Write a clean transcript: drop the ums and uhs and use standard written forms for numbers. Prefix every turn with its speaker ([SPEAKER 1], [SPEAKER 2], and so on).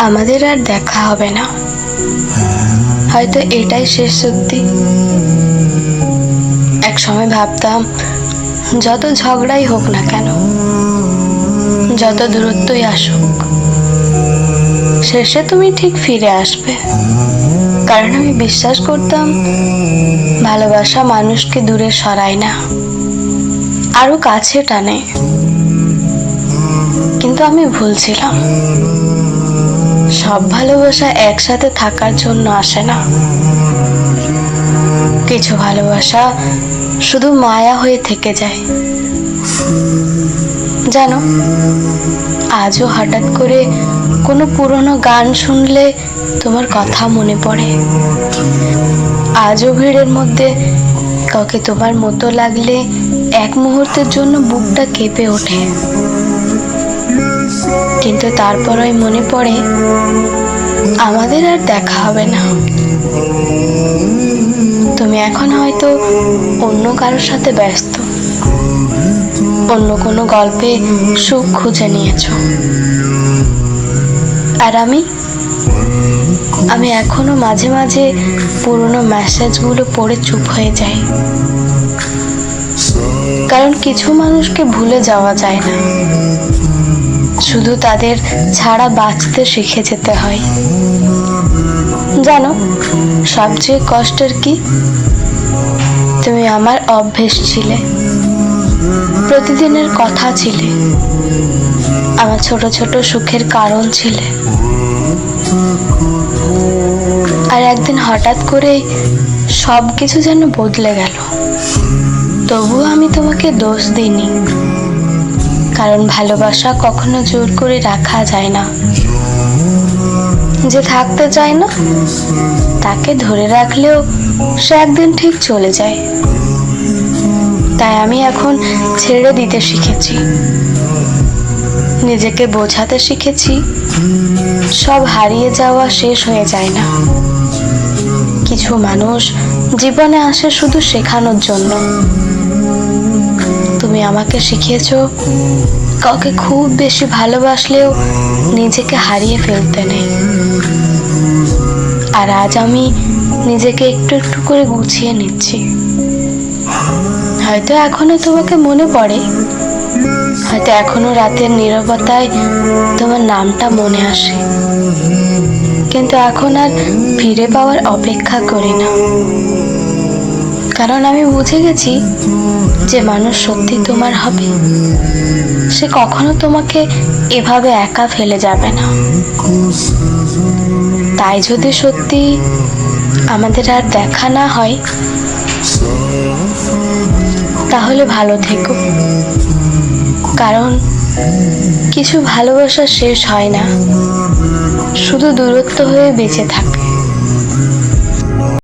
[SPEAKER 1] আমাদের আর দেখা হবে না, হয়তো এটাই শেষ সত্যি। এক সময় ভাবতাম যত ঝগড়াই হোক না কেন, যত দূরত্বই আসুক, শেষে তুমি ঠিক ফিরে আসবে। কারণ আমি বিশ্বাস করতাম ভালোবাসা মানুষকে দূরে সরায় না, আরো কাছে টানে। কিন্তু আমি ভুল ছিলাম। সব ভালোবাসা একসাথে থাকার জন্য আসে না। কিছু ভালোবাসা শুধু মায়া হয়ে থেকে যায়। জানো, আজও হঠাৎ করে কোনো পুরনো গান শুনলে তোমার কথা মনে পড়ে। আজও ভিড়ের মধ্যে কাউকে তোমার মতো লাগলে এক মুহূর্তের জন্য বুকটা কেঁপে ওঠে। কিন্তু তারপরই মনে পড়ে আমাদের আর দেখা হবে না। তুমি এখন হয়তো অন্য কারোর সাথে ব্যস্ত, অন্য কোনো গল্পে সুখ খুঁজে নিয়েছ। আর আমি এখনো মাঝে মাঝে পুরনো মেসেজগুলো পড়ে চুপ হয়ে যাই। কারণ কিছু মানুষকে ভুলে যাওয়া যায় না, শুধু তাদের ছাড়া বাঁচতে শিখে যেতে হয়। জানো, সবচেয়ে কষ্টের কি? তুমি আমার অভ্যেস ছিলে, প্রতিদিনের কথা ছিলে, আমার ছোট ছোট সুখের কারণ ছিলে। আর একদিন হঠাৎ করে সবকিছু যেন বদলে গেল। তবুও আমি তোমাকে দোষ দিইনি, কারণ ভালোবাসা কখনো জোর করে রাখা যায় না। যে থাকতে চায় না তাকে ধরে রাখলেও সে একদিন ঠিক চলে যায়। তাই আমি এখন ছেড়ে দিতে শিখেছি, নিজেকে বোঝাতে শিখেছি সব হারিয়ে যাওয়া শেষ হয়ে যায় না। কিছু মানুষ জীবনে আসে শুধু শেখানোর জন্য। তুমি আমাকে শিখিয়েছো কাউকে খুব বেশি ভালোবাসলেও নিজেকে হারিয়ে ফেলতে নেই। আর আজ আমি নিজেকে একটু একটু করে গুছিয়ে নিচ্ছি। হয়তো এখনো তোমাকে মনে পড়ে, হয়তো এখনো রাতের নীরবতায় তোমার নামটা মনে আসে, কিন্তু এখন আর ফিরে পাওয়ার অপেক্ষা করি না। কারণ আমি বুঝে গেছি যে মানুষ সত্যি তোমার হবে সে কখনো তোমাকে এভাবে একা ফেলে যাবে না। তাই যদি সত্যি আমাদের আর দেখা না হয়, তাহলে ভালো থেকো। কারণ কিছু ভালোবাসা শেষ হয় না, শুধু দূরত্ব হয়ে বেঁচে থাকে।